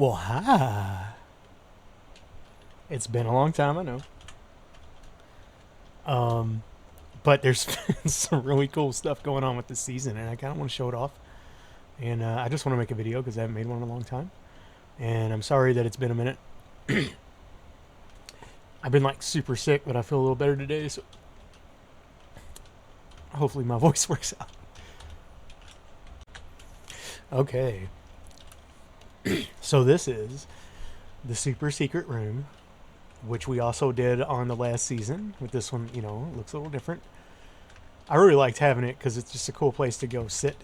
Well, hi. It's been a long time, I know. Um, but there's been some really cool stuff going on with this season, and I kind of want to show it off. And I just want to make a video because I haven't made one in a long time. And I'm sorry that it's been a minute. I've been like super sick, but I feel a little better today, so hopefully my voice works out. Okay. So this is the super secret room, which we also did on the last season. With this one, you know, it looks a little different. I really liked having it because it's just a cool place to go sit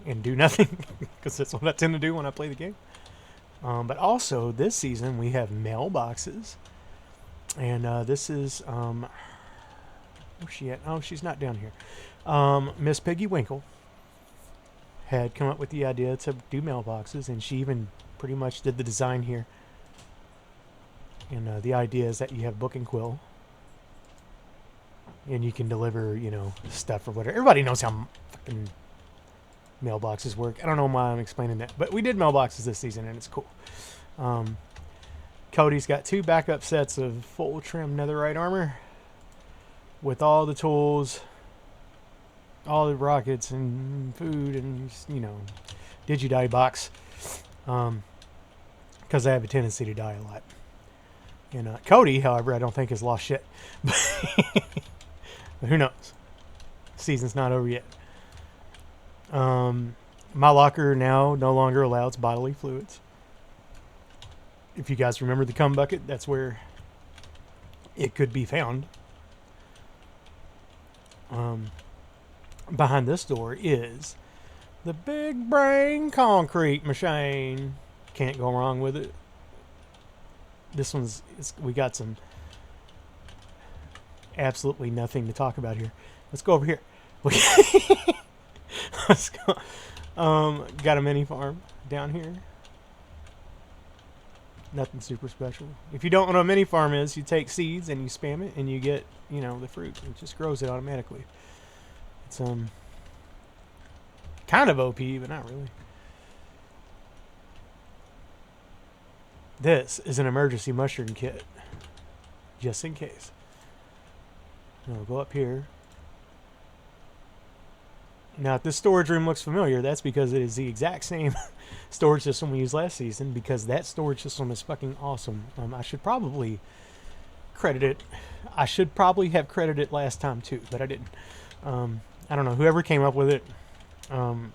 and do nothing, because that's what I tend to do when I play the game. But also this season we have mailboxes, and this is where's she at? Oh, she's not down here. Miss Piggy Winkle had come up with the idea to do mailboxes, and she even pretty much did the design here. And the idea is that you have book and quill, and you can deliver, you know, stuff or whatever. Everybody knows how fucking mailboxes work. I don't know why I'm explaining that, but we did mailboxes this season, and it's cool. Cody's got 2 backup sets of full trim netherite armor with all the tools, all the rockets and food, and, you know, digi-die box, because I have a tendency to die a lot. And Cody, however, I don't think has lost shit. But who knows? Season's not over yet. My locker now no longer allows bodily fluids. If you guys remember the cum bucket, that's where it could be found. Behind this door is the big brain concrete machine. Can't go wrong with it. This one's, we got some absolutely nothing to talk about here. Let's go over here. Let's go. Got a mini farm down here. Nothing super special. If you don't know what a mini farm is, you take seeds and you spam it and you get, you know, the fruit. It just grows it automatically. It's kind of OP, but not really. This is an emergency mushroom kit, just in case. We'll go up here. Now, if this storage room looks familiar, that's because it is the exact same storage system we used last season, because that storage system is fucking awesome. I should probably credit it. I should probably have credited it last time too, but I didn't. I don't know. Whoever came up with it,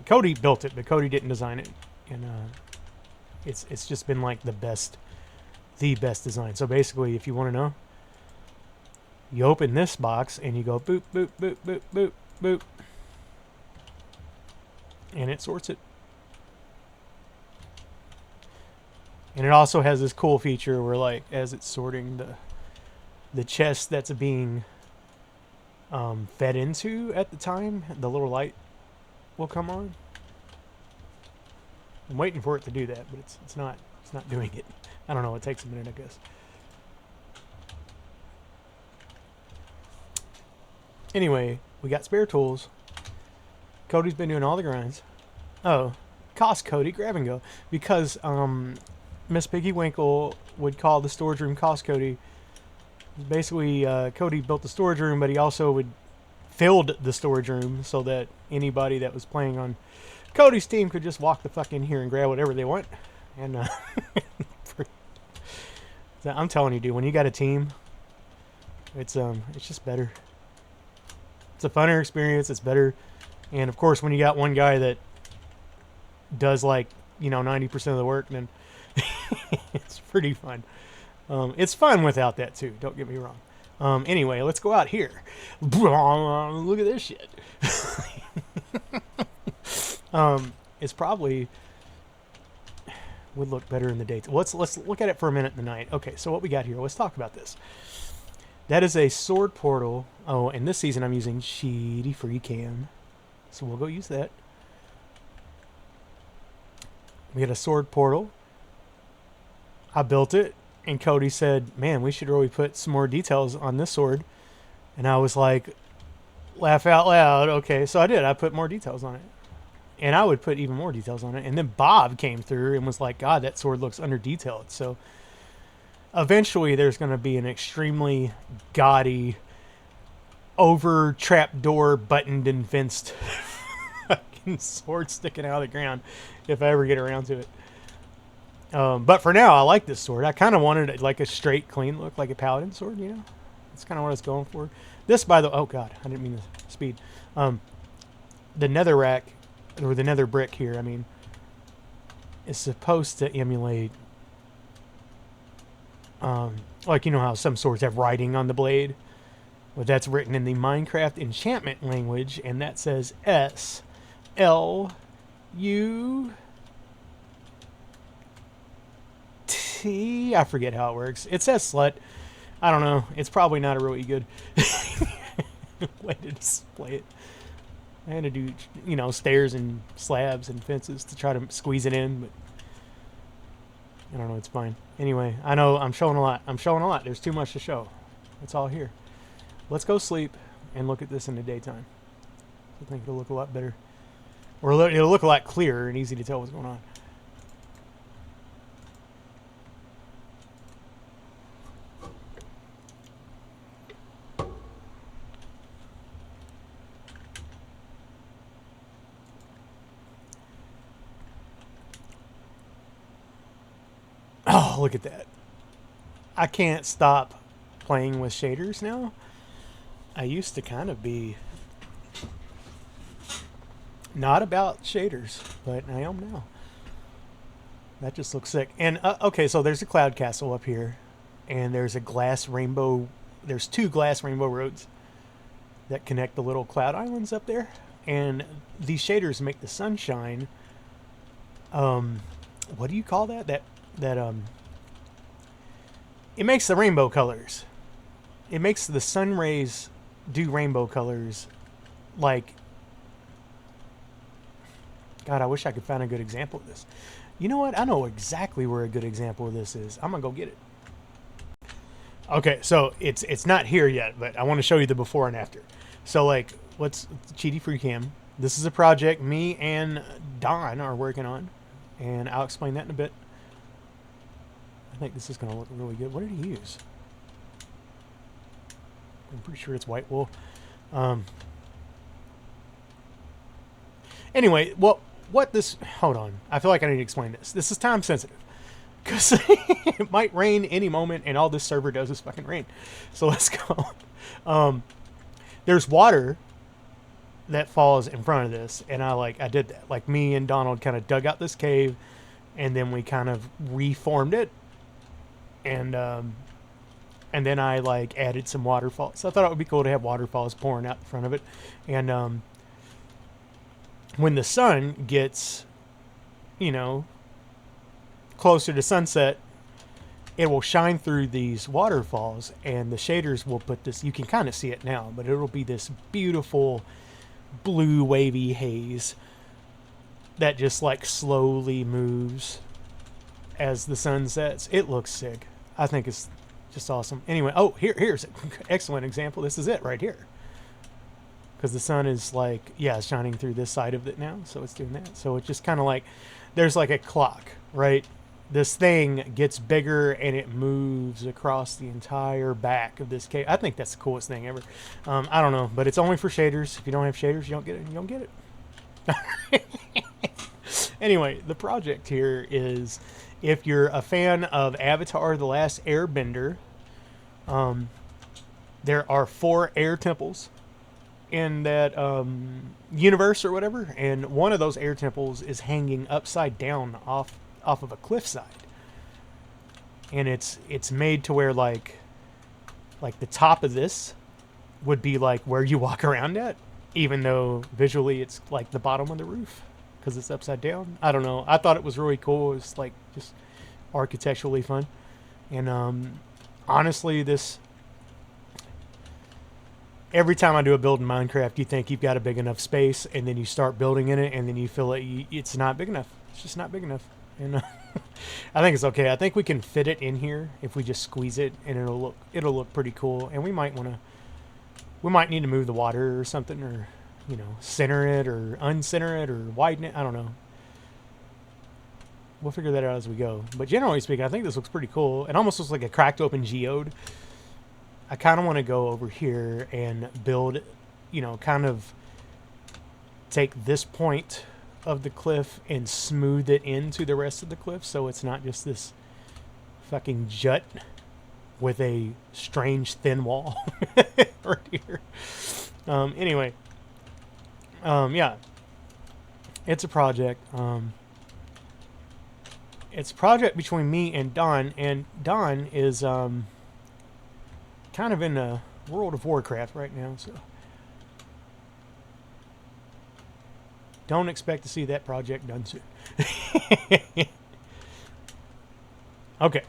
Cody built it, but Cody didn't design it. And it's just been like the best design. So basically, if you want to know, you open this box and you go boop, boop, boop, boop, boop, boop. And it sorts it. And it also has this cool feature where, like, as it's sorting, the chest that's being fed into at the time, the little light will come on. I'm waiting for it to do that, but it's not doing it. I don't know. It takes a minute, I guess. Anyway, we got spare tools. Cody's been doing all the grinds. Oh, cost Cody grab and go, because Miss Piggy Winkle would call the storage room cost Cody. Basically, Cody built the storage room, but he also filled the storage room so that anybody that was playing on Cody's team could just walk the fuck in here and grab whatever they want. And I'm telling you, dude, when you got a team, it's just better. It's a funner experience. It's better. And of course, when you got one guy that does, like, you know, 90% of the work, then it's pretty fun. It's fun without that too. Don't get me wrong. Anyway, let's go out here. Look at this shit. It's probably would look better in the daytime. Let's look at it for a minute in the night. Okay, so what we got here? Let's talk about this. That is a sword portal. Oh, and this season I'm using Cheaty Free Cam. So we'll go use that. We got a sword portal. I built it, and Cody said, man, we should really put some more details on this sword. And I was like, laugh out loud. Okay, so I did. I put more details on it. And I would put even more details on it. And then Bob came through and was like, God, that sword looks under detailed. So eventually there's going to be an extremely gaudy, over trapdoor buttoned and fenced fucking sword sticking out of the ground if I ever get around to it. But for now, I like this sword. I kind of wanted it like a straight, clean look, like a paladin sword, you know? That's kind of what I was going for. This, by the oh god, I didn't mean to speed. The nether rack, or the nether brick here, I mean, is supposed to emulate, like, you know how some swords have writing on the blade? Well, that's written in the Minecraft enchantment language, and that says SLUT. I forget how it works. It says slut. I don't know. It's probably not a really good way to display it. I had to do, you know, stairs and slabs and fences to try to squeeze it in, but I don't know. It's fine. Anyway, I know I'm showing a lot. There's too much to show. It's all here. Let's go sleep and look at this in the daytime. I think it'll look a lot better. Or it'll look a lot clearer and easy to tell what's going on. Oh, look at that. I can't stop playing with shaders now. I used to kind of be not about shaders, but I am now. That just looks sick. And, okay, so there's a cloud castle up here. And there's a glass rainbow. There's 2 glass rainbow roads that connect the little cloud islands up there. And these shaders make the sunshine. What do you call that? It makes the rainbow colors. It makes the sun rays do rainbow colors. Like, God, I wish I could find a good example of this. You know what? I know exactly where a good example of this is. I'm gonna go get it. Okay, so it's not here yet, but I want to show you the before and after. So, like, let's Cheaty Free Cam. This is a project me and Don are working on, and I'll explain that in a bit. I think this is going to look really good. What did he use? I'm pretty sure it's white wool. Anyway, what this... Hold on. I feel like I need to explain this. This is time sensitive. Because it might rain any moment, and all this server does is fucking rain. So let's go. There's water that falls in front of this, and I did that. Like, me and Donald kind of dug out this cave, and then we kind of reformed it. And then I like added some waterfalls. So I thought it would be cool to have waterfalls pouring out in front of it. And when the sun gets, you know, closer to sunset, it will shine through these waterfalls, and the shaders will put this, you can kind of see it now, but it'll be this beautiful blue wavy haze that just like slowly moves as the sun sets. It looks sick. I think it's just awesome. Anyway, oh, here's an excellent example. This is it right here. Because the sun is like, yeah, it's shining through this side of it now, so it's doing that. So it's just kind of like, there's like a clock, right? This thing gets bigger and it moves across the entire back of this cave. I think that's the coolest thing ever. I don't know, but it's only for shaders. If you don't have shaders, you don't get it. You don't get it. Anyway, the project here is, if you're a fan of Avatar: The Last Airbender, there are 4 air temples in that universe or whatever, and one of those air temples is hanging upside down off of a cliffside, and it's made to where like the top of this would be like where you walk around at, even though visually it's like the bottom of the roof because it's upside down. I don't know. I thought it was really cool. It's like just architecturally fun, and honestly, this. Every time I do a build in Minecraft, you think you've got a big enough space, and then you start building in it, and then you feel it's not big enough. It's just not big enough. And I think it's okay. I think we can fit it in here if we just squeeze it, and it'll look pretty cool. And we might need to move the water or something, or you know, center it or uncenter it or widen it. I don't know. We'll figure that out as we go. But generally speaking, I think this looks pretty cool. It almost looks like a cracked open geode. I kind of want to go over here and build, you know, kind of take this point of the cliff and smooth it into the rest of the cliff so it's not just this fucking jut with a strange thin wall right here. Anyway, yeah, it's a project. It's a project between me and Don is kind of in the World of Warcraft right now, so don't expect to see that project done soon. Okay.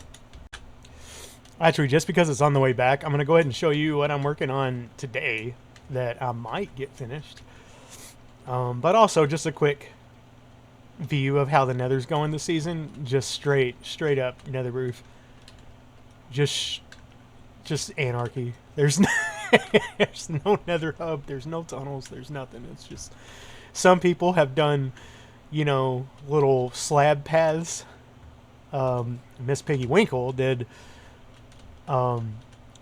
Actually, just because it's on the way back, I'm going to go ahead and show you what I'm working on today that I might get finished. But also just a quick view of how the nether's going this season. Just straight up nether roof. Just anarchy. There's no, there's no nether hub. There's no tunnels. There's nothing. It's just some people have done, you know, little slab paths. Miss Piggy Winkle did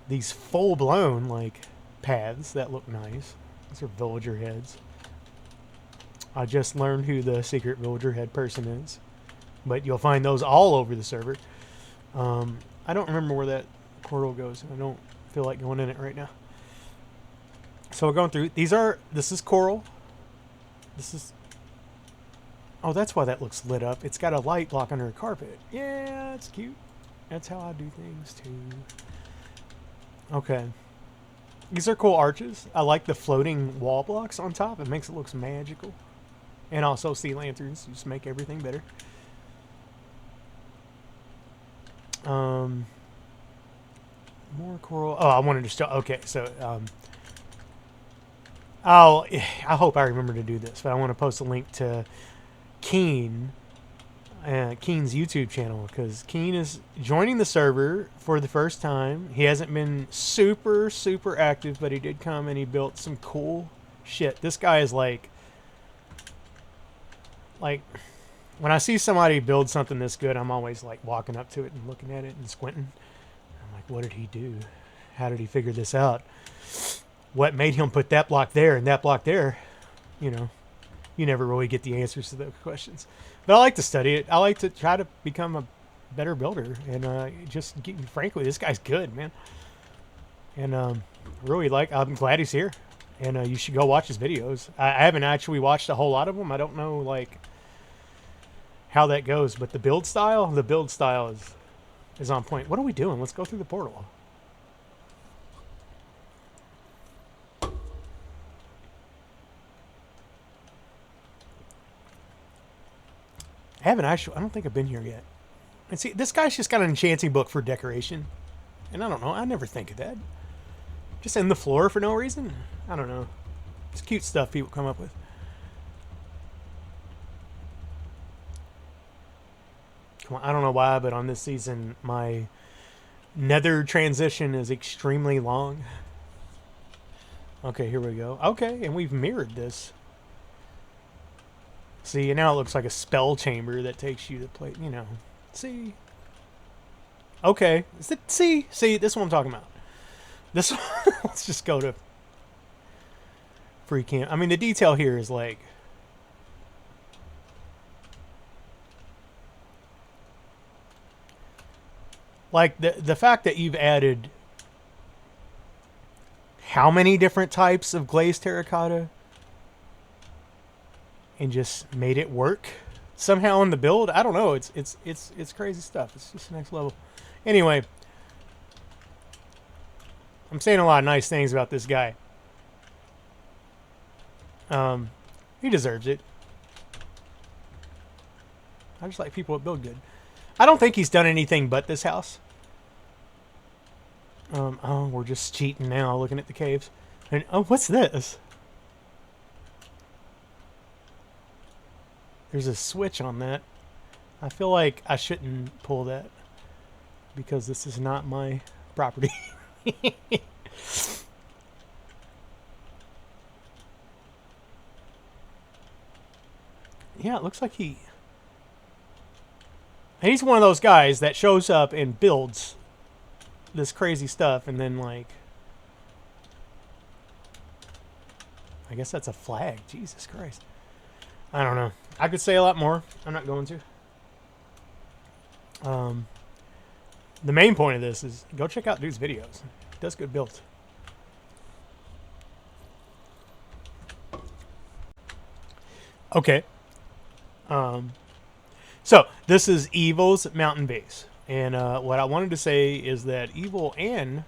these full-blown like paths that look nice. These are villager heads. I just learned who the secret villager head person is, but you'll find those all over the server. I don't remember where that portal goes. I don't feel like going in it right now. So we're going through. This is coral. This is. Oh, that's why that looks lit up. It's got a light block under a carpet. Yeah, that's cute. That's how I do things too. Okay. These are cool arches. I like the floating wall blocks on top. It makes it look magical. And also sea lanterns just make everything better. More coral. Oh, I wanted to show. Okay, so I hope I remember to do this, but I want to post a link to Keane, Keane's YouTube channel, because Keane is joining the server for the first time. He hasn't been super active, but he did come and he built some cool shit. This guy is like when I see somebody build something this good, I'm always like walking up to it and looking at it and squinting. I'm like, what did he do? How did he figure this out? What made him put that block there and that block there? You know, you never really get the answers to those questions. But I like to study it. I like to try to become a better builder. And frankly, this guy's good, man. And really I'm glad he's here. And you should go watch his videos. I haven't actually watched a whole lot of them. I don't know, like, how that goes. But the build style is on point. What are we doing? Let's go through the portal. I don't think I've been here yet. And see, this guy's just got an enchanting book for decoration. And I don't know, I never think of that. Just in the floor for no reason? I don't know. It's cute stuff people come up with. Come on, I don't know why, but on this season, my nether transition is extremely long. Okay, here we go. Okay, and we've mirrored this. See, now it looks like a spell chamber that takes you to play, you know. See? Okay. See, this is what I'm talking about. This one, let's just go to free camp. I mean, the detail here is like, the fact that you've added how many different types of glazed terracotta and just made it work somehow in the build. I don't know. It's crazy stuff. It's just next level. Anyway, I'm saying a lot of nice things about this guy. He deserves it. I just like people that build good. I don't think he's done anything but this house. Oh, we're just cheating now, looking at the caves. And oh, what's this? There's a switch on that. I feel like I shouldn't pull that because this is not my property. Yeah, it looks like he's one of those guys that shows up and builds this crazy stuff, and then like, I guess that's a flag. Jesus Christ. I don't know. I could say a lot more. I'm not going to. The main point of this is go check out dude's videos. He does good builds. Okay. So this is Evil's mountain base, and what I wanted to say is that Evil and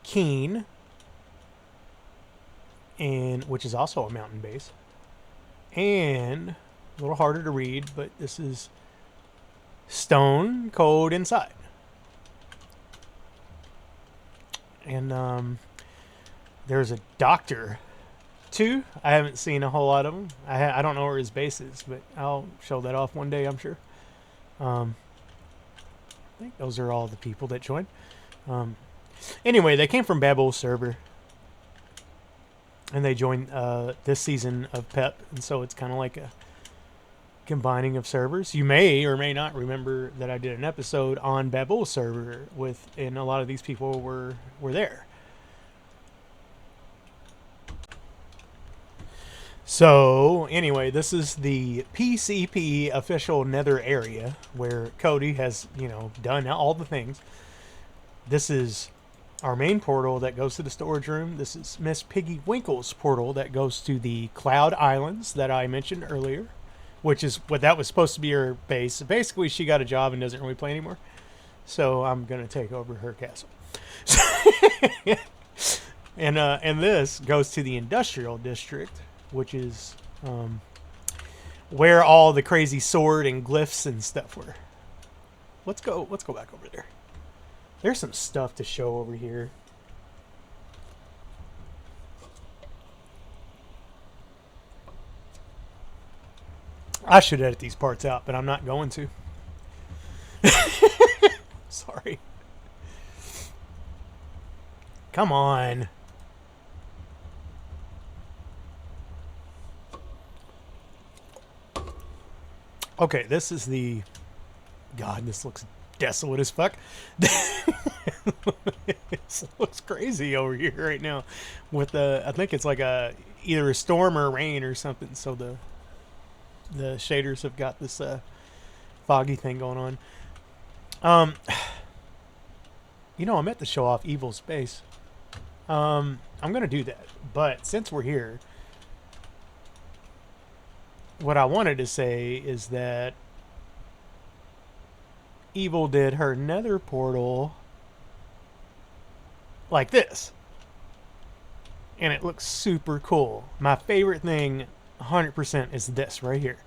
Keane, and which is also a mountain base, and a little harder to read, but this is Stone Cold Inside, and there's a doctor. Two, I haven't seen a whole lot of them. I don't know where his base is, but I'll show that off one day, I'm sure. I think those are all the people that joined. Anyway, they came from Babel's server, and they joined this season of PEP, and so it's kind of like a combining of servers. You may or may not remember that I did an episode on Babel's server and a lot of these people were there. So, anyway, this is the PCP official nether area where Cody has, done all the things. This is our main portal that goes to the storage room. This is Miss Piggy Winkle's portal that goes to the Cloud Islands that I mentioned earlier, which is what that was supposed to be her base. Basically, she got a job and doesn't really play anymore. So, I'm going to take over her castle. And this goes to the Industrial District, which is where all the crazy sword and glyphs and stuff were. Let's go back over there. There's some stuff to show over here. I should edit these parts out, but I'm not going to. Sorry. Come on. Okay, this is the... God, this looks desolate as fuck. This looks crazy over here right now. With I think it's like either a storm or rain or something. So the shaders have got this foggy thing going on. I meant to show off Evil's base. I'm gonna do that, but since we're here, what I wanted to say is that Evil did her nether portal like this. And it looks super cool. My favorite thing 100% is this right here.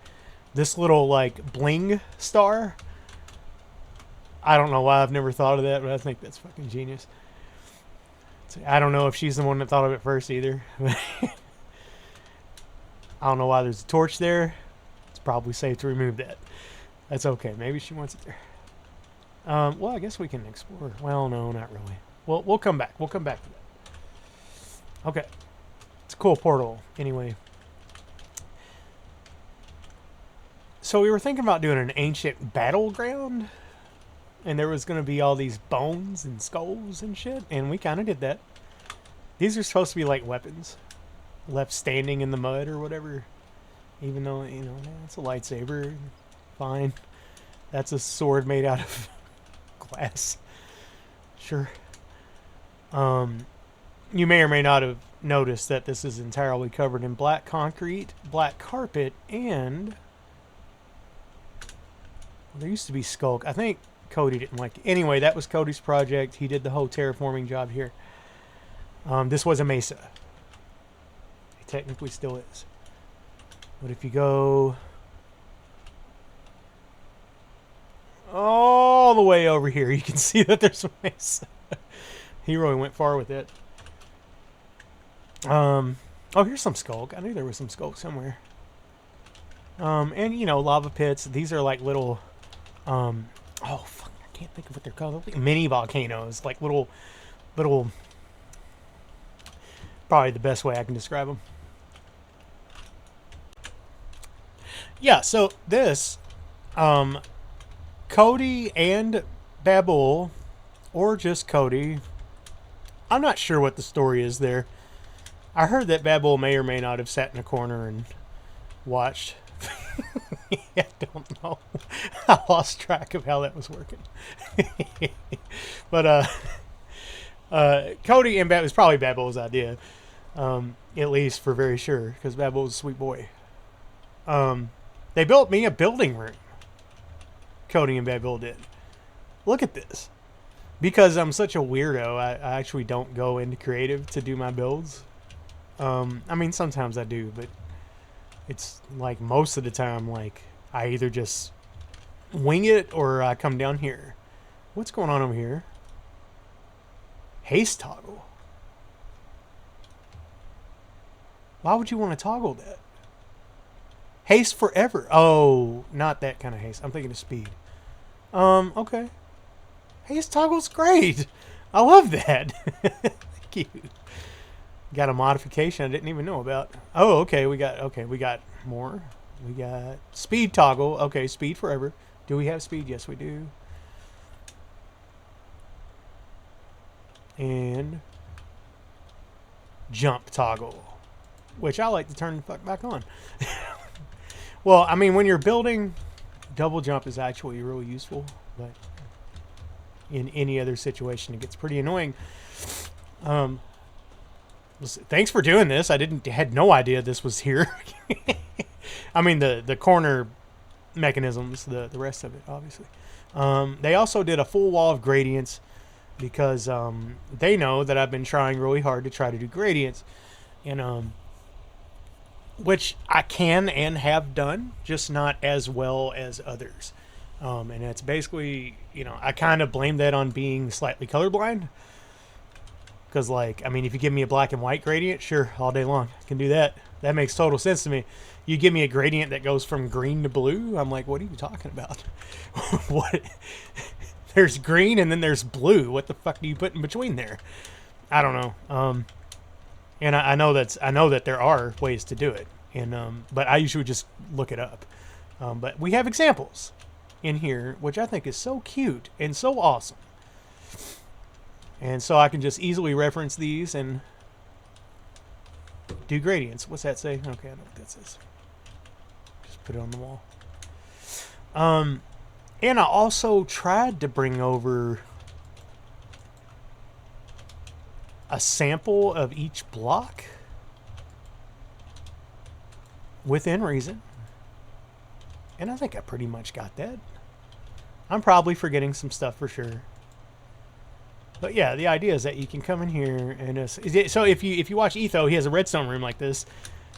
This little like bling star. I don't know why I've never thought of that, but I think that's fucking genius. I don't know if she's the one that thought of it first either. I don't know why there's a torch there. It's probably safe to remove that. That's okay. Maybe she wants it there. Well, I guess we can explore. Well, no, not really. We'll come back. We'll come back to that. Okay. It's a cool portal. Anyway. So we were thinking about doing an ancient battleground. And there was going to be all these bones and skulls and shit. And we kind of did that. These are supposed to be like weapons. Left standing in the mud or whatever. Even though, it's a lightsaber. Fine. That's a sword made out of glass. Sure. You may or may not have noticed that this is entirely covered in black concrete, black carpet, and there used to be skulk. I think Cody didn't like it. Anyway, that was Cody's project. He did the whole terraforming job here. This was a mesa. It technically still is. But if you go all the way over here, you can see that there's a mesa. He really went far with it. Oh, here's some skulk. I knew there was some skulk somewhere. And lava pits. These are like little oh fuck, I can't think of what they're called. They're like mini volcanoes, like little probably the best way I can describe them. Yeah, so this, um, Cody and Babul, or just Cody, I'm not sure what the story is there. I heard that Babul may or may not have sat in a corner and watched. I don't know. I lost track of how that was working. But Cody and Bab, it was probably Babul's idea, at least for very sure, because Babul's a sweet boy. They built me a building room. Cody and Babul did. Look at this. Because I'm such a weirdo, I actually don't go into creative to do my builds. I mean, sometimes I do, but it's like most of the time, like I either just wing it or I come down here. What's going on over here? Haste toggle. Why would you want to toggle that? Haste forever. Oh, not that kind of haste. I'm thinking of speed. Okay. Haste toggle's great. I love that. Thank you. Got a modification I didn't even know about. Oh, okay. We got more. We got speed toggle. Okay, speed forever. Do we have speed? Yes, we do. And jump toggle, which I like to turn the fuck back on. Well, I mean, when you're building, double jump is actually really useful, but in any other situation, it gets pretty annoying. Thanks for doing this. I had no idea this was here. I mean, the corner mechanisms, the rest of it, obviously. They also did a full wall of gradients because they know that I've been trying really hard to try to do gradients, and which I can and have done, just not as well as others. And it's basically, I kind of blame that on being slightly colorblind. Because, like, I mean, if you give me a black and white gradient, sure, all day long, I can do that. That makes total sense to me. You give me a gradient that goes from green to blue, I'm like, what are you talking about? What? There's green and then there's blue. What the fuck do you put in between there? I don't know. And I know that there are ways to do it, and but I usually just look it up. But we have examples in here, which I think is so cute and so awesome. And so I can just easily reference these and do gradients. What's that say? Okay, I know what that says. Just put it on the wall. And I also tried to bring over a sample of each block within reason. And I think I pretty much got that. I'm probably forgetting some stuff for sure. But yeah, the idea is that you can come in here and so if you watch Etho, he has a redstone room like this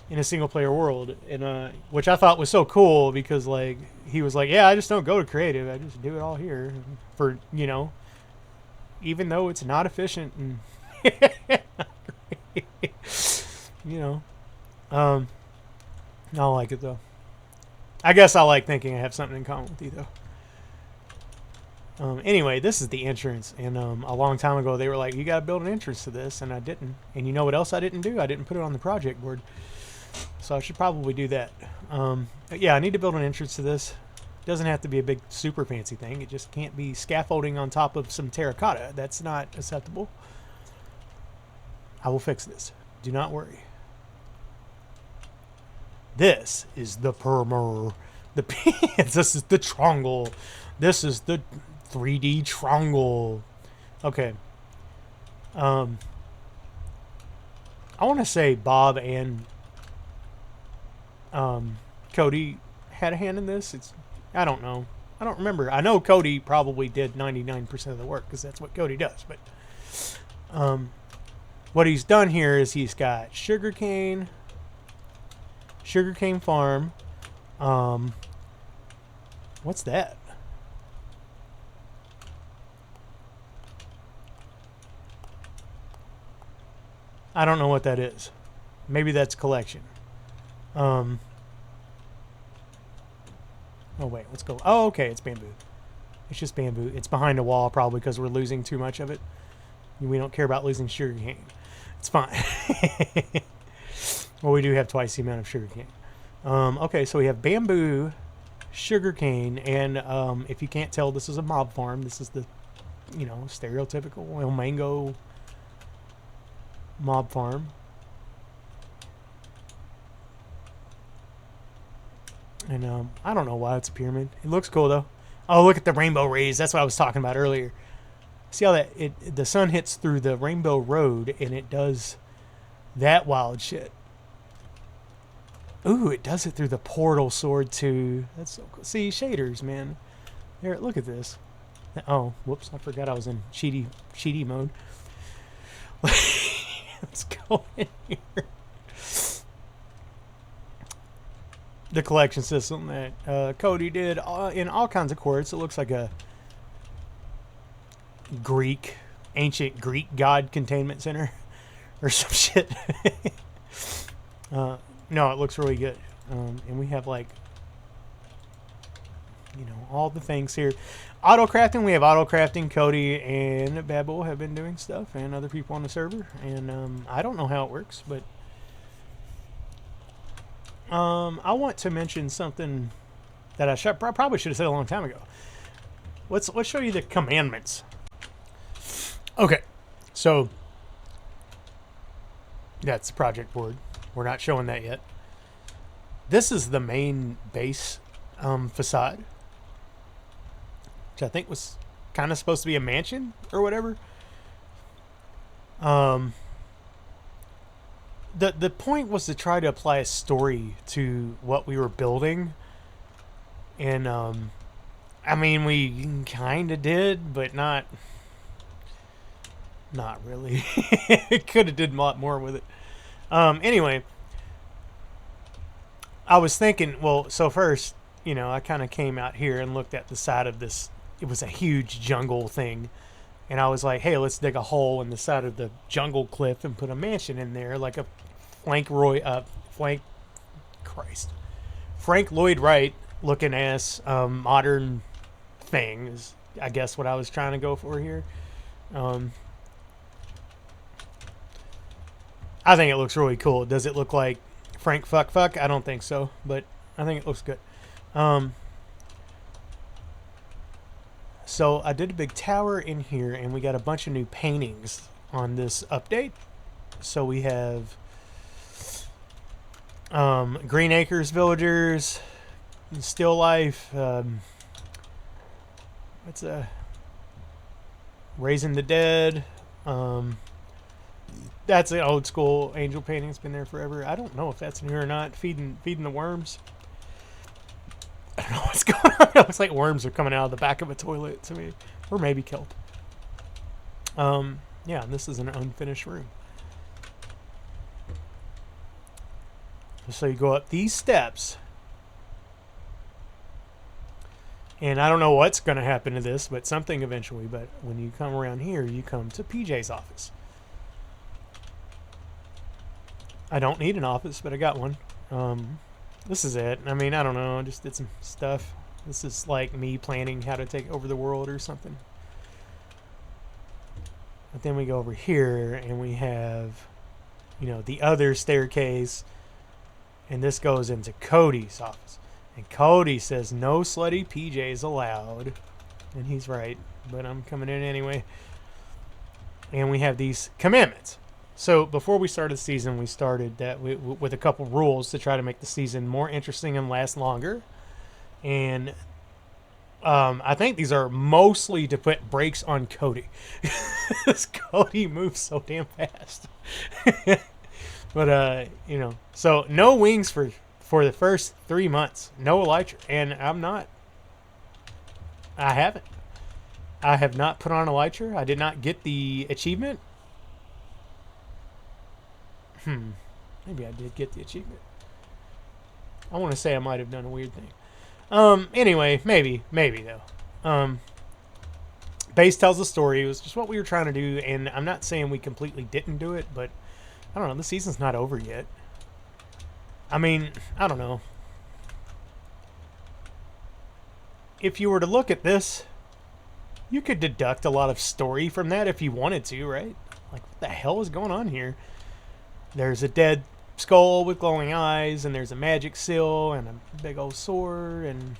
in a single player world, and which I thought was so cool because like he was like, yeah, I just don't go to creative, I just do it all here for even though it's not efficient and I like it though. I guess I like thinking I have something in common with Etho. Anyway, this is the entrance, and a long time ago they were like, you gotta build an entrance to this, and I didn't. And you know what else I didn't do? I didn't put it on the project board. So I should probably do that. But yeah, I need to build an entrance to this. It doesn't have to be a big super fancy thing. It just can't be scaffolding on top of some terracotta. That's not acceptable. I will fix this. Do not worry. This is the permer. This is the triangle. This is the 3D triangle. Okay. I want to say Bob and Cody had a hand in this. I don't know. I don't remember. I know Cody probably did 99% of the work because that's what Cody does. But what he's done here is he's got sugarcane farm. What's that? I don't know what that is. Maybe that's collection. Oh wait, let's go. Oh, okay, it's bamboo. It's just bamboo. It's behind a wall probably because we're losing too much of it. We don't care about losing sugarcane. It's fine. Well, we do have twice the amount of sugarcane. Okay, so we have bamboo, sugarcane, and if you can't tell, this is a mob farm. This is the, stereotypical El Mango mob farm. And I don't know why it's a pyramid. It looks cool though. Oh, look at the rainbow rays. That's what I was talking about earlier. See how the sun hits through the rainbow road and it does that wild shit. Ooh, it does it through the portal sword too. That's so cool. See, shaders, man. There, look at this. Oh, whoops, I forgot I was in cheaty mode. Let's go in here. The collection system that Cody did in all kinds of quartz. It looks like a ancient Greek god containment center or some shit. No, it looks really good. And we have like, all the things here. Auto crafting, we have auto crafting. Cody and Bad Bull have been doing stuff, and other people on the server. And I don't know how it works, but I want to mention something that I probably should have said a long time ago. Let's show you the commandments. Okay, so that's the project board. We're not showing that yet. This is the main base facade, which I think was kind of supposed to be a mansion or whatever. The point was to try to apply a story to what we were building, and I mean, we kind of did, but not really. It could have did a lot more with it. Anyway, I was thinking, well, so first, I kind of came out here and looked at the side of this. It was a huge jungle thing. And I was like, hey, let's dig a hole in the side of the jungle cliff and put a mansion in there, like a Frank Lloyd Wright looking ass modern thing is, I guess, what I was trying to go for here. I think it looks really cool. Does it look like Frank Fuck? I don't think so, but I think it looks good. So I did a big tower in here, and we got a bunch of new paintings on this update. So we have Green Acres Villagers, Still Life, what's Raising the Dead. That's an old school angel painting. It's been there forever. I don't know if that's new or not. Feeding the worms. I don't know what's going on. It looks like worms are coming out of the back of a toilet to me. Or maybe kelp. Yeah, and this is an unfinished room. So you go up these steps. And I don't know what's going to happen to this, but something eventually. But when you come around here, you come to PJ's office. I don't need an office, but I got one. This is it. I mean, I don't know. I just did some stuff. This is like me planning how to take over the world or something. But then we go over here and we have, the other staircase. And this goes into Cody's office. And Cody says no slutty PJs allowed. And he's right. But I'm coming in anyway. And we have these commandments. So before we started the season, we started that with a couple rules to try to make the season more interesting and last longer. And I think these are mostly to put brakes on Cody. Because Cody moves so damn fast. But, so no wings for the first 3 months. No elytra. And I haven't. I have not put on elytra. I did not get the achievement. Maybe I did get the achievement. I want to say I might have done a weird thing. Anyway, maybe though. Base tells the story. It was just what we were trying to do, and I'm not saying we completely didn't do it, but I don't know. The season's not over yet. I mean, I don't know. If you were to look at this, you could deduct a lot of story from that if you wanted to, right? Like, what the hell is going on here? There's a dead skull with glowing eyes, and there's a magic seal and a big old sword, and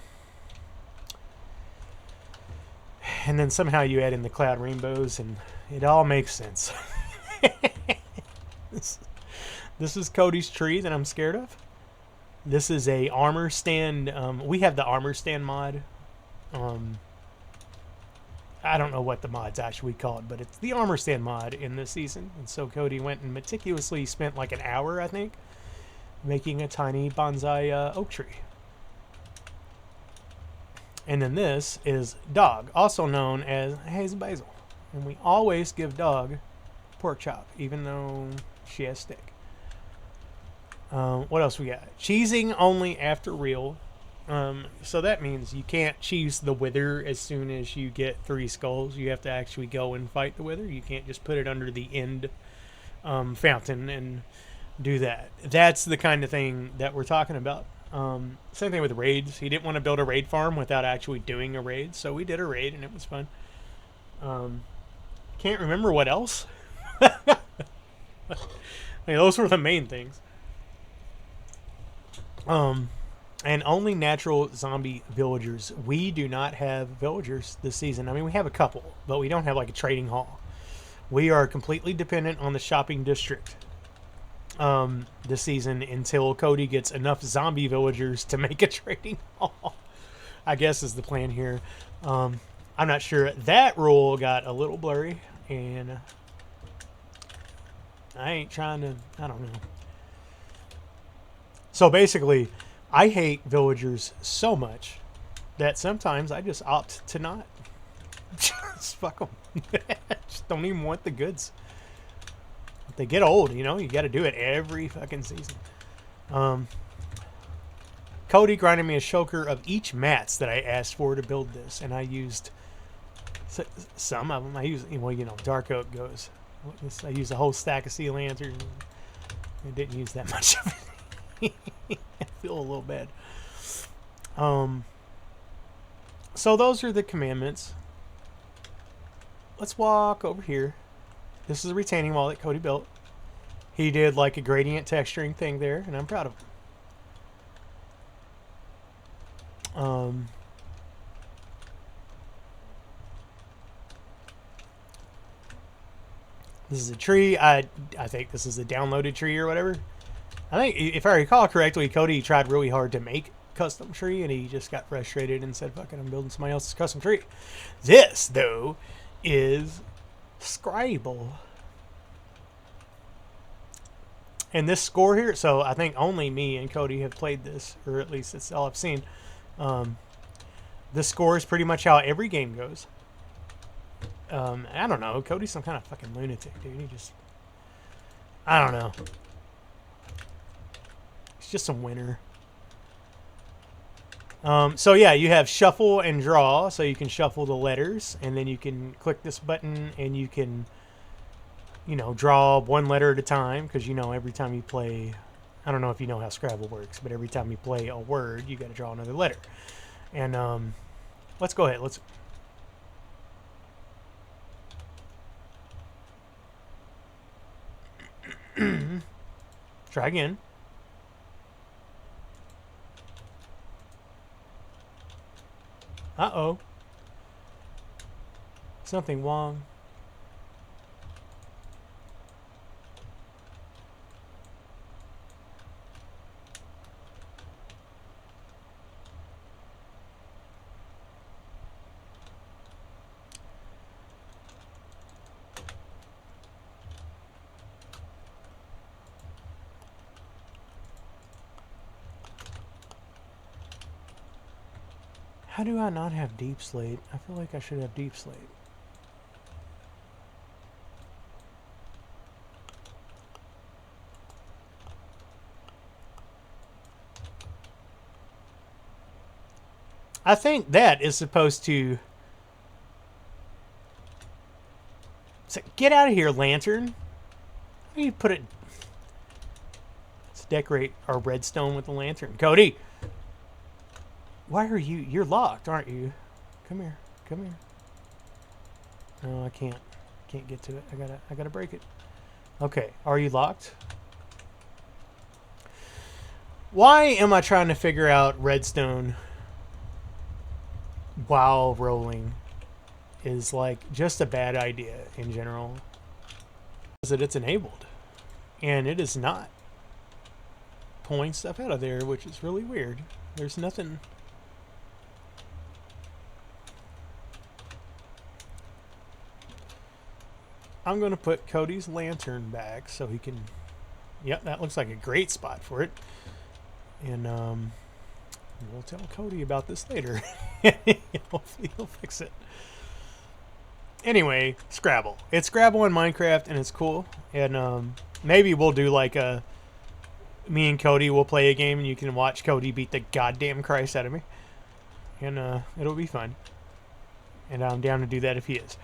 then somehow you add in the cloud rainbows, and it all makes sense. This is Cody's tree that I'm scared of. This is a armor stand. We have the armor stand mod. I don't know what the mod's actually called, but it's the armor stand mod in this season. And so Cody went and meticulously spent like an hour, I think, making a tiny bonsai oak tree. And then this is Dog, also known as Hazel Basil. And we always give Dog pork chop, even though she has steak. What else we got? Cheesing only after real. So that means you can't cheese the wither as soon as you get 3 skulls. You have to actually go and fight the wither. You can't just put it under the end fountain and do that. That's the kind of thing that we're talking about. Same thing with raids. He didn't want to build a raid farm without actually doing a raid, so we did a raid and it was fun. Can't remember what else. I mean, those were the main things. And only natural zombie villagers. We do not have villagers this season. I mean, we have a couple, but we don't have like a trading hall. We are completely dependent on the shopping district this season until Cody gets enough zombie villagers to make a trading hall, I guess is the plan here. I'm not sure. That rule got a little blurry, and I ain't trying to, I don't know. So basically, I hate villagers so much that sometimes I just opt to not. Just fuck them. Just don't even want the goods. If they get old, you know, you got to do it every fucking season. Cody grinded me a shulker of each mats that I asked for to build this, and I used some of them. I used, well, you know, dark oak goes. I used a whole stack of sea lanterns. I didn't use that much of it. I feel a little bad. So those are the commandments. Let's walk over here. This is a retaining wall that Cody built. He did like a gradient texturing thing there, and I'm proud of him. This is a tree. I think this is a downloaded tree or whatever. I think, if I recall correctly, Cody tried really hard to make custom tree, and he just got frustrated and said, fuck it, I'm building somebody else's custom tree. This, though, is Scribble. And this score here, so I think only me and Cody have played this, or at least it's all I've seen. This score is pretty much how every game goes. I don't know. Cody's some kind of fucking lunatic, dude. He just, I don't know. Just a winner. So yeah, you have shuffle and draw, so you can shuffle the letters, and then you can click this button and you can, you know, draw one letter at a time, because you know every time you play, I don't know if you know how Scrabble works, but every time you play a word, you got to draw another letter. And let's go ahead. Let's try again. Uh-oh. Something wrong. How do I not have deep slate? I feel like I should have deep slate. I think that is supposed to... So get out of here, lantern. How do you put it... Let's decorate our redstone with the lantern. Cody! Why are you... You're locked, aren't you? Come here. Come here. No, I can't. Can't get to it. I gotta break it. Okay. Are you locked? Why am I trying to figure out redstone while rolling is like just a bad idea in general. Is that it's enabled and it is not pulling stuff out of there, which is really weird. There's nothing. I'm going to put Cody's lantern back so he can. Yep, that looks like a great spot for it. And we'll tell Cody about this later. Hopefully he'll fix it. Anyway, Scrabble. It's Scrabble in Minecraft, and it's cool. And maybe we'll do like a... Me and Cody will play a game, and you can watch Cody beat the goddamn Christ out of me. And it'll be fun. And I'm down to do that if he is.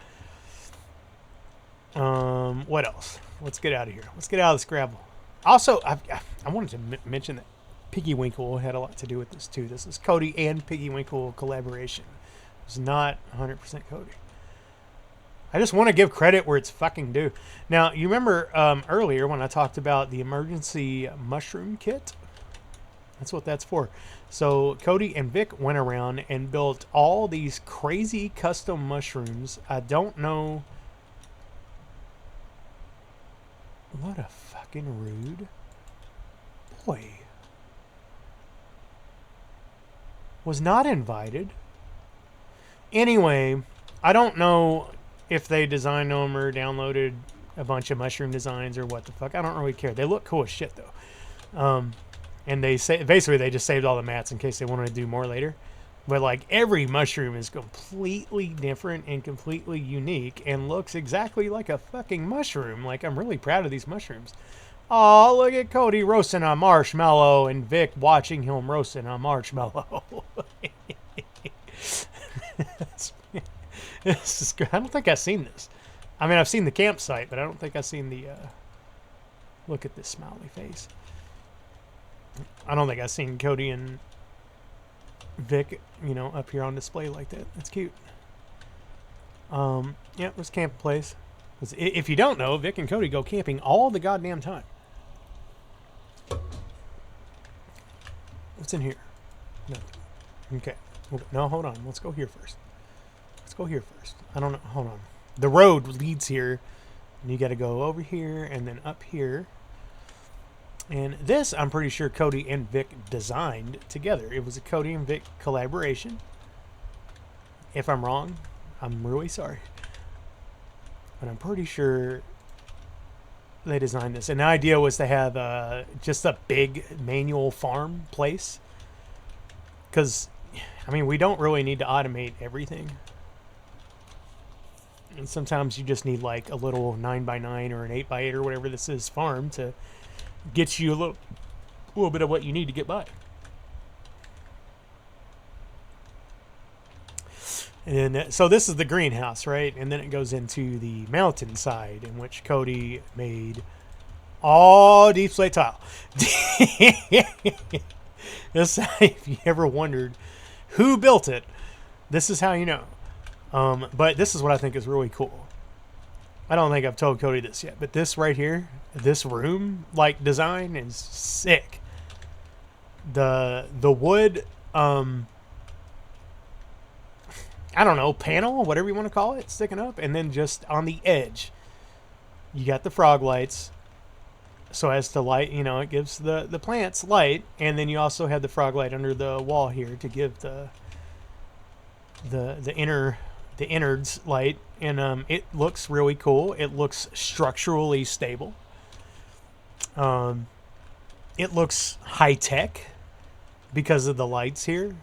What else? Let's get out of here. Let's get out of the Scrabble. Also, I wanted to mention that Piggy Winkle had a lot to do with this too. This is Cody and Piggy Winkle collaboration. It's not 100% Cody. I just want to give credit where it's fucking due. Now, you remember earlier when I talked about the emergency mushroom kit? That's what that's for. So Cody and Vic went around and built all these crazy custom mushrooms. I don't know. What a fucking rude boy. Was not invited. Anyway, I don't know if they designed them or downloaded a bunch of mushroom designs or what the fuck. I don't really care. They look cool as shit though. And they say basically they just saved all the mats in case they wanted to do more later. But like every mushroom is completely different and completely unique and looks exactly like a fucking mushroom. Like I'm really proud of these mushrooms. Oh, look at Cody roasting a marshmallow and Vic watching him roasting a marshmallow. This is good. I don't think I've seen this. I mean, I've seen the campsite, but I don't think I've seen the... look at this smiley face. I don't think I've seen Cody and Vic, you know, up here on display like that. That's cute. Yeah, let's camp a place. If you don't know, Vic and Cody go camping all the goddamn time. What's in here? No. Okay. No, hold on. Let's go here first. Let's go here first. I don't know. Hold on. The road leads here. And you got to go over here and then up here. And this, I'm pretty sure Cody and Vic designed together. It was a Cody and Vic collaboration. If I'm wrong, I'm really sorry. But I'm pretty sure they designed this. And the idea was to have just a big manual farm place. Because, I mean, we don't really need to automate everything. And sometimes you just need like a little 9x9 or an 8x8 or whatever this is farm to get you a little bit of what you need to get by. And then, so this is the greenhouse, right? And then it goes into the mountainside, in which Cody made all deep slate tile. This, if you ever wondered who built it, this is how you know. But this is what I think is really cool. I don't think I've told Cody this yet, but this right here, this room like design is sick. The wood, I don't know, panel, whatever you want to call it, sticking up. And then just on the edge, you got the frog lights. So as to light, you know, it gives the plants light. And then you also have the frog light under the wall here to give the innards light. And it looks really cool. It looks structurally stable. It looks high-tech because of the lights here.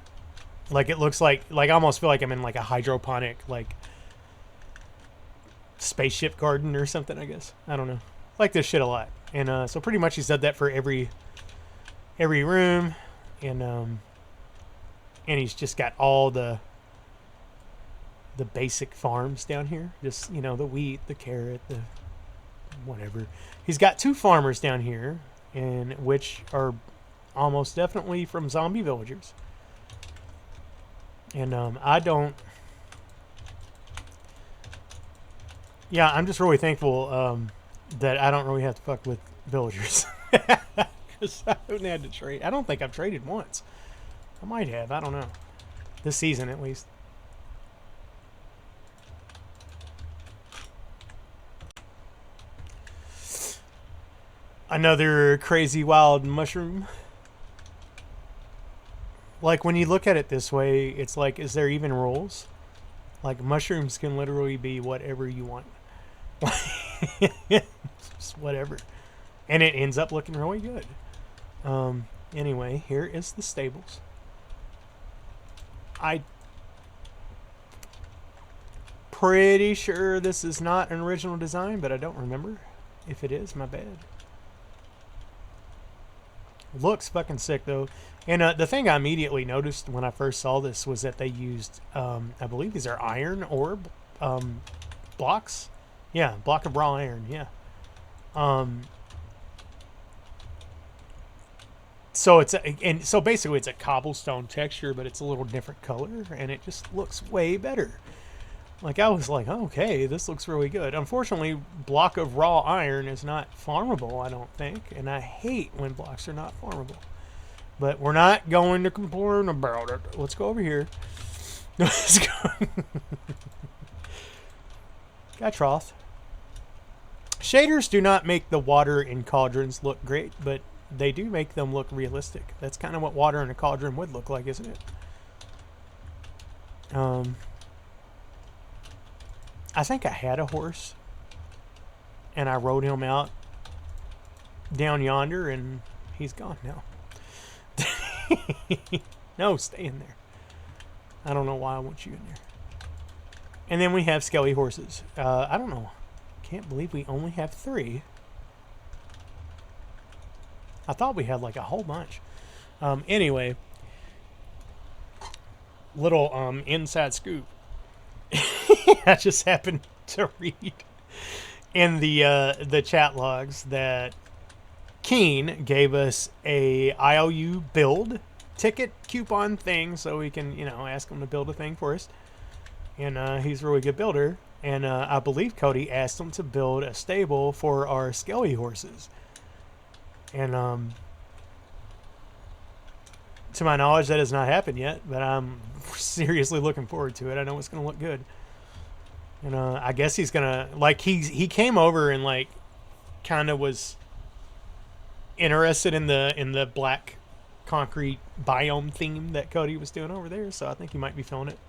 Like it looks like I almost feel like I'm in like a hydroponic like spaceship garden or something, I guess. I don't know. I like this shit a lot. And so pretty much he said that for every room. And he's just got all the basic farms down here. Just, you know, the wheat, the carrot, the whatever. He's got 2 farmers down here, and which are almost definitely from zombie villagers. And I don't... Yeah, I'm just really thankful that I don't really have to fuck with villagers. I haven't had to trade. I don't think I've traded once. I might have. I don't know. This season, at least. Another crazy wild mushroom. Like, when you look at it this way, it's like, is there even rules? Like, mushrooms can literally be whatever you want. Just whatever. And it ends up looking really good. Anyway, here is the stables. I'm pretty sure this is not an original design, but I don't remember. If it is, my bad. Looks fucking sick, though. And the thing I immediately noticed when I first saw this was that they used, I believe these are iron ore blocks. Yeah, block of raw iron, yeah. So it's so basically it's a cobblestone texture, but it's a little different color, and it just looks way better. Like, I was like, okay, this looks really good. Unfortunately, block of raw iron is not farmable, I don't think, and I hate when blocks are not farmable. But we're not going to complain about it. Let's go over here. Let's go. Got trough. Shaders do not make the water in cauldrons look great, but they do make them look realistic. That's kind of what water in a cauldron would look like, isn't it? I think I had a horse, and I rode him out down yonder, and he's gone now. No, stay in there. I don't know why I want you in there. And then we have skelly horses. I don't know. Can't believe we only have 3. I thought we had like a whole bunch. Anyway, little inside scoop. I just happened to read in the chat logs that Keane gave us a IOU build ticket coupon thing, so we can, you know, ask him to build a thing for us. And he's a really good builder. And I believe Cody asked him to build a stable for our skelly horses. And to my knowledge, that has not happened yet, but I'm seriously looking forward to it. I know it's going to look good. And I guess he's going to, like, he came over and, like, kind of was interested in the black concrete biome theme that Cody was doing over there, so I think he might be feeling it.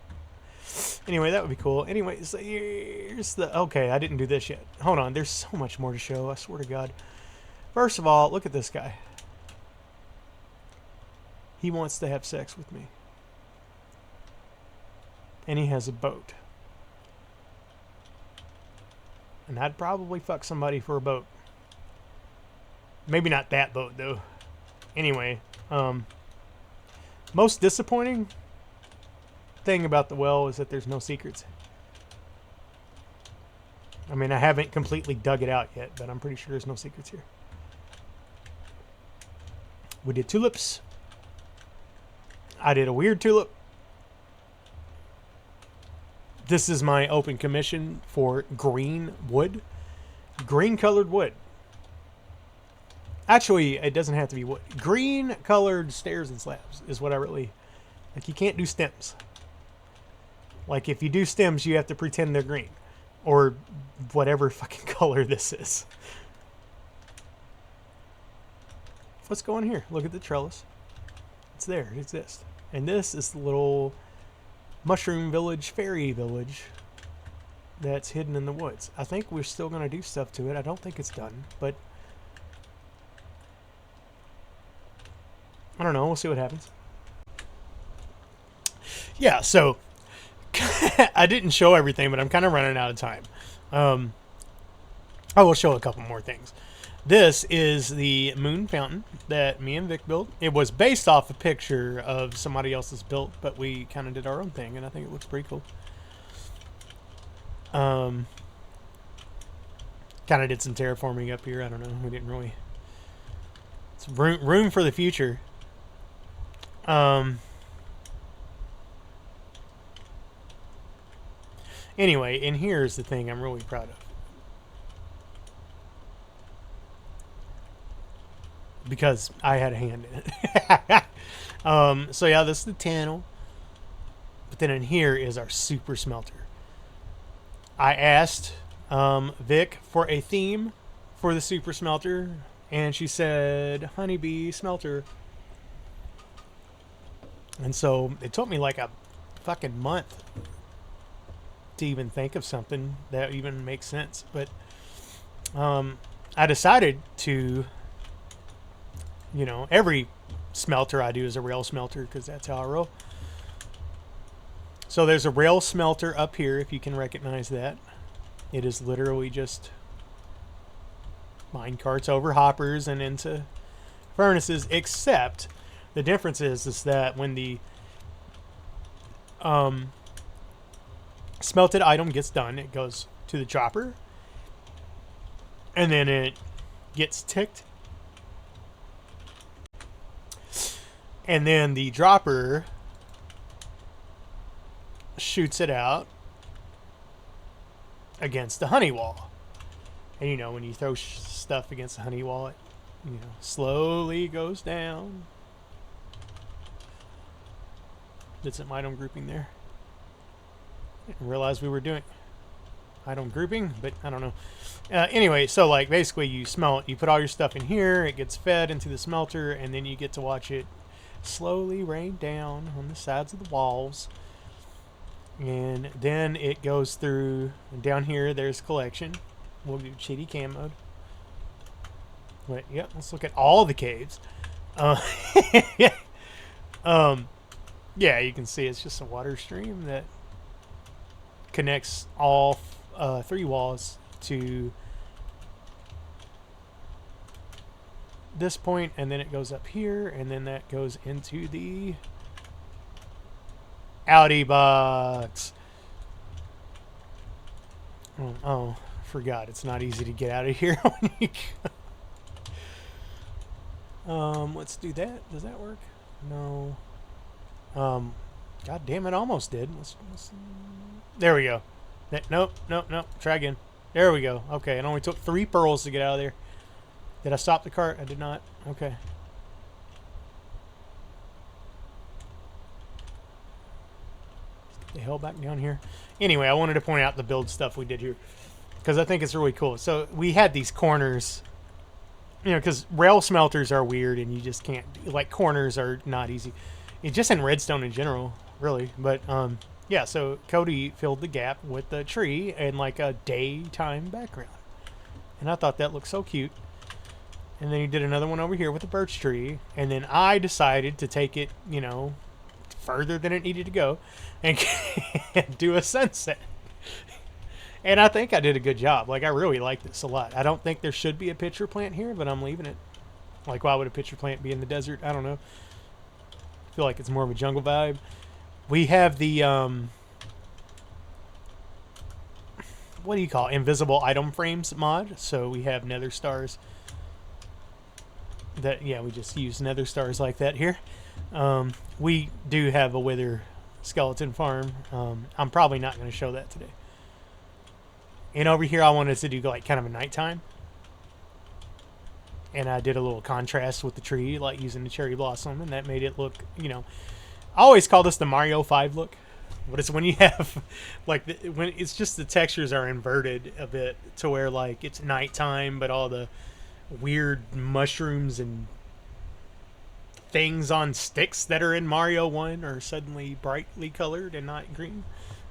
Anyway, that would be cool. Anyway, so here's the... Okay, I didn't do this yet. Hold on, there's so much more to show, I swear to God. First of all, look at this guy. He wants to have sex with me. And he has a boat. And I'd probably fuck somebody for a boat. Maybe not that boat, though. Anyway, most disappointing thing about the well is that there's no secrets. I mean, I haven't completely dug it out yet, but I'm pretty sure there's no secrets here. We did tulips. I did a weird tulip. This is my open commission for green wood. Green colored wood. Actually, it doesn't have to be wood. Green colored stairs and slabs is what I really... Like, you can't do stems. Like, if you do stems, you have to pretend they're green. Or whatever fucking color this is. What's going here? Look at the trellis. It's there. It exists. And this is the little mushroom village, fairy village that's hidden in the woods. I think we're still going to do stuff to it. I don't think it's done, but I don't know. We'll see what happens. Yeah, so I didn't show everything, but I'm kind of running out of time. I will show a couple more things. This is the moon fountain that me and Vic built. It was based off a picture of somebody else's built, but we kind of did our own thing, and I think it looks pretty cool. Kind of did some terraforming up here. I don't know. We didn't really... It's room for the future. Anyway, and here's the thing I'm really proud of. because I had a hand in it. So yeah, this is the channel. But then in here is our super smelter. I asked Vic for a theme for the super smelter, and she said honeybee smelter. And so it took me like a fucking month to even think of something that even makes sense. But I decided to, you know, every smelter I do is a rail smelter because that's how I roll. So there's a rail smelter up here, if you can recognize that. It is literally just mine carts over hoppers and into furnaces, except the difference is that when the smelted item gets done, it goes to the chopper, and then it gets ticked, and then the dropper shoots it out against the honey wall. And you know, when you throw stuff against the honey wall, it, you know, slowly goes down. Did some item grouping there. Didn't realize we were doing item grouping, but I don't know. Anyway, so like basically you smelt, you put all your stuff in here, it gets fed into the smelter, and then you get to watch it slowly rain down on the sides of the walls. And then it goes through, and down here there's collection. We'll do cheaty cam mode. Wait, yep, let's look at all the caves. Yeah, you can see it's just a water stream that connects all 3 walls to this point, and then it goes up here, and then that goes into the outie box. Oh, forgot. It's not easy to get out of here when you go. Let's do that. Does that work? No. God damn it, almost did. Let's there we go. Nope. Try again. There we go. Okay, it only took 3 pearls to get out of there. Did I stop the cart? I did not. Okay. The hell back down here. Anyway, I wanted to point out the build stuff we did here because I think it's really cool. So we had these corners, you know, because rail smelters are weird and you just can't, like, corners are not easy. It's just in redstone in general, really. But yeah, so Cody filled the gap with the tree and like a daytime background, and I thought that looked so cute. And then he did another one over here with the birch tree, and then I decided to take it, you know, further than it needed to go and do a sunset. And I think I did a good job. Like, I really like this a lot. I don't think there should be a pitcher plant here, but I'm leaving it. Like, why would a pitcher plant be in the desert? I don't know. I feel like it's more of a jungle vibe. We have the what do you call it? Invisible item frames mod. So we have nether stars that, yeah, we just use nether stars like that here. We do have a wither skeleton farm. I'm probably not going to show that today. And over here I wanted to do like kind of a nighttime, and I did a little contrast with the tree, like using the cherry blossom, and that made it look, you know, I always call this the Mario 5 look. But it's when you have like when it's just the textures are inverted a bit to where like it's nighttime, but all the weird mushrooms and things on sticks that are in Mario 1 are suddenly brightly colored and not green.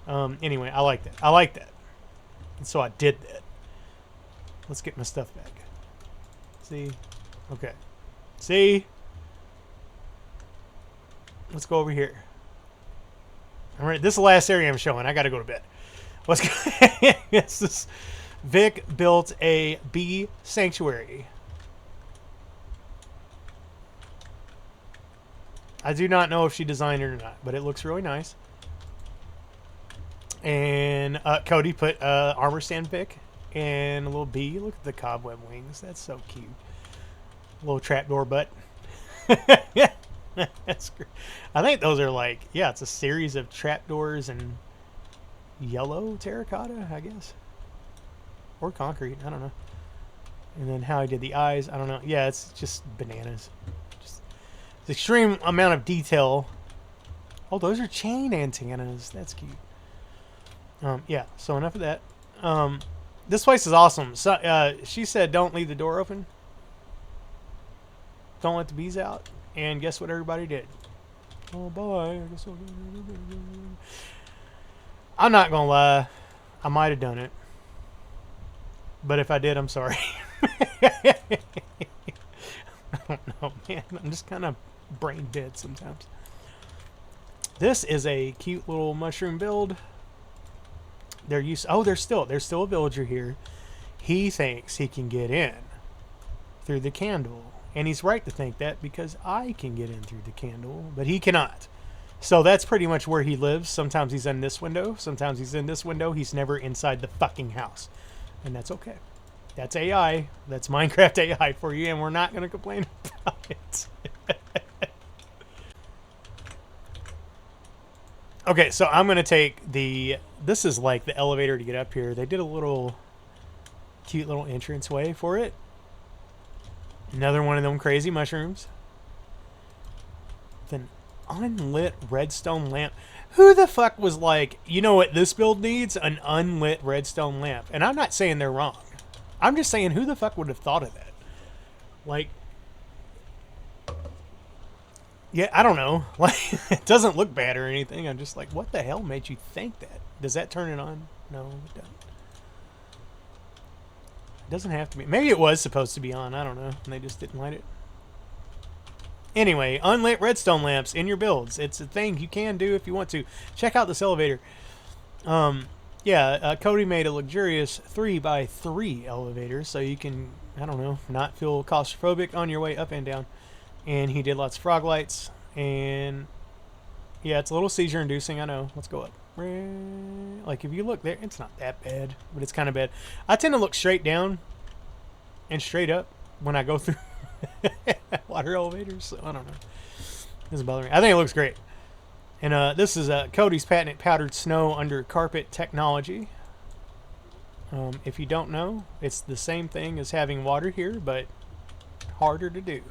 Anyway, I like that. I like that. And so I did that. Let's get my stuff back. See? Okay. See? Let's go over here. All right, this is the last area I'm showing. I got to go to bed. Let's go. Yes, Vic built a bee sanctuary. I do not know if she designed it or not, but it looks really nice. And Cody put armor stand Vic and a little bee. Look at the cobweb wings. That's so cute. A little trapdoor butt. Yeah. That's great. I think those are like, yeah, it's a series of trapdoors and yellow terracotta, I guess. Or concrete. I don't know. And then how he did the eyes, I don't know. Yeah, it's just bananas. Just the extreme amount of detail. Oh, those are chain antennas. That's cute. Yeah, so enough of that. This place is awesome. So, she said don't leave the door open. Don't let the bees out. And guess what everybody did? Oh, bye. I'm not going to lie. I might have done it. But if I did, I'm sorry. I don't know, man. I'm just kind of brain dead sometimes. This is a cute little mushroom build. There's still a villager here. He thinks he can get in through the candle. And he's right to think that because I can get in through the candle, but he cannot. So that's pretty much where he lives. Sometimes he's in this window. Sometimes he's in this window. He's never inside the fucking house. And that's okay. That's AI. That's Minecraft AI for you, and we're not going to complain about it. Okay, so I'm going to take the... This is like the elevator to get up here. They did a little cute little entranceway for it. Another one of them crazy mushrooms. Then unlit redstone lamp. Who the fuck was like, you know what this build needs? An unlit redstone lamp. And I'm not saying they're wrong. I'm just saying who the fuck would have thought of that? Like, yeah, I don't know. Like, it doesn't look bad or anything. I'm just like, what the hell made you think that? Does that turn it on? No, it doesn't. It doesn't have to be. Maybe it was supposed to be on. I don't know. And they just didn't light it. Anyway, unlit redstone lamps in your builds. It's a thing you can do if you want to. Check out this elevator. Cody made a luxurious 3x3 elevator so you can, I don't know, not feel claustrophobic on your way up and down. And he did lots of frog lights. And yeah, it's a little seizure inducing, I know. Let's go up. Like if you look there, it's not that bad, but it's kind of bad. I tend to look straight down and straight up when I go through water elevators, so I don't know. It doesn't bother me. I think it looks great. And this is Cody's patented powdered snow under carpet technology. If you don't know, it's the same thing as having water here, but harder to do.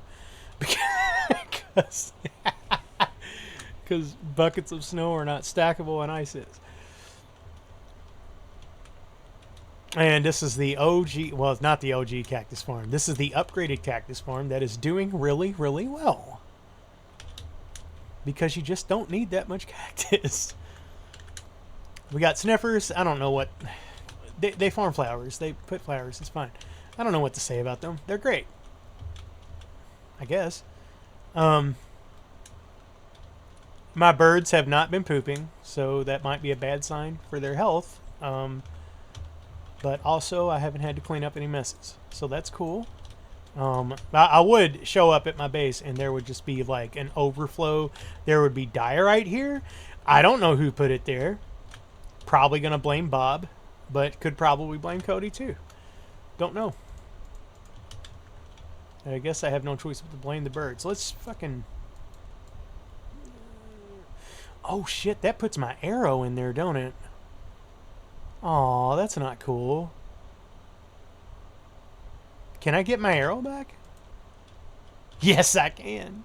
Because buckets of snow are not stackable and ice is. And this is the OG, well, it's not the OG cactus farm. This is the upgraded cactus farm that is doing really, really well. Because you just don't need that much cactus. We got sniffers. I don't know what... They farm flowers. They put flowers. It's fine. I don't know what to say about them. They're great. I guess. My birds have not been pooping, so that might be a bad sign for their health. But also, I haven't had to clean up any messes. So that's cool. I would show up at my base, and there would just be like an overflow. There would be diorite here. I don't know who put it there. Probably going to blame Bob, but could probably blame Cody too. Don't know. I guess I have no choice but to blame the birds. Let's fucking... Oh shit, that puts my arrow in there, don't it? Aw, that's not cool. Can I get my arrow back? Yes, I can.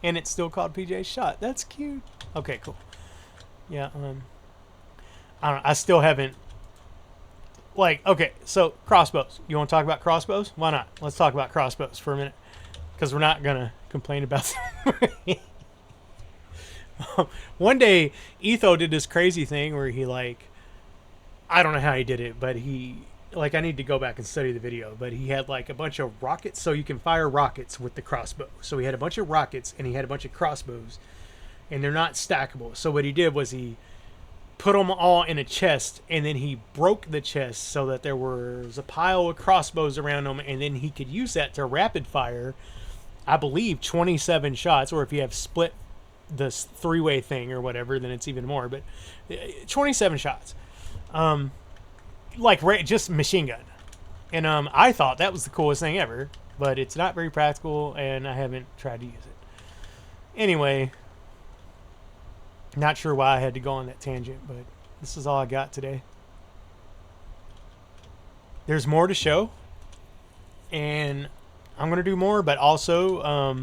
And it's still called PJ's shot. That's cute. Okay, cool. Yeah, I don't know. I still haven't... Like, okay, so crossbows. You want to talk about crossbows? Why not? Let's talk about crossbows for a minute. Because we're not going to complain about them. One day, Etho did this crazy thing where he, like... I don't know how he did it, but he... Like, I need to go back and study the video. But he had, like, a bunch of rockets. So you can fire rockets with the crossbow. So he had a bunch of rockets, and he had a bunch of crossbows. And they're not stackable. So what he did was he put them all in a chest, and then he broke the chest so that there was a pile of crossbows around them, and then he could use that to rapid fire, I believe, 27 shots. Or if you have split this three-way thing or whatever, then it's even more. But 27 shots. Like just machine gun. And I thought that was the coolest thing ever, but it's not very practical, and I haven't tried to use it. Anyway, not sure why I had to go on that tangent, but this is all I got today. There's more to show, and I'm gonna do more. But also,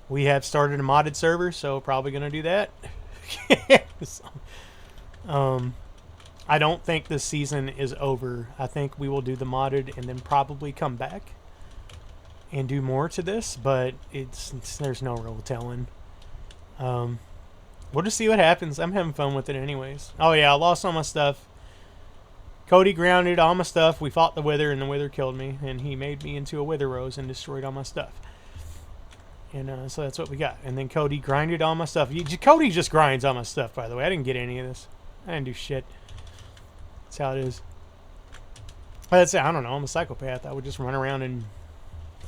we have started a modded server, so probably gonna do that. So, I don't think this season is over. I think we will do the modded and then probably come back and do more to this, but there's no real telling. We'll just see what happens. I'm having fun with it anyways. Oh yeah, I lost all my stuff. Cody grounded all my stuff. We fought the Wither, and the Wither killed me, and he made me into a Wither Rose and destroyed all my stuff. And so that's what we got. And then Cody grinded all my stuff. Cody just grinds all my stuff, by the way. I didn't get any of this. I didn't do shit. That's how it is. But I don't know. I'm a psychopath. I would just run around in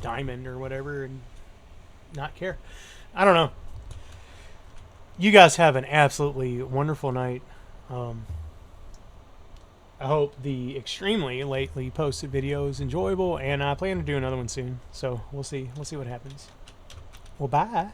diamond or whatever and not care. I don't know. You guys have an absolutely wonderful night. I hope the extremely lately posted video is enjoyable, and I plan to do another one soon. So we'll see. We'll see what happens. Well, bye.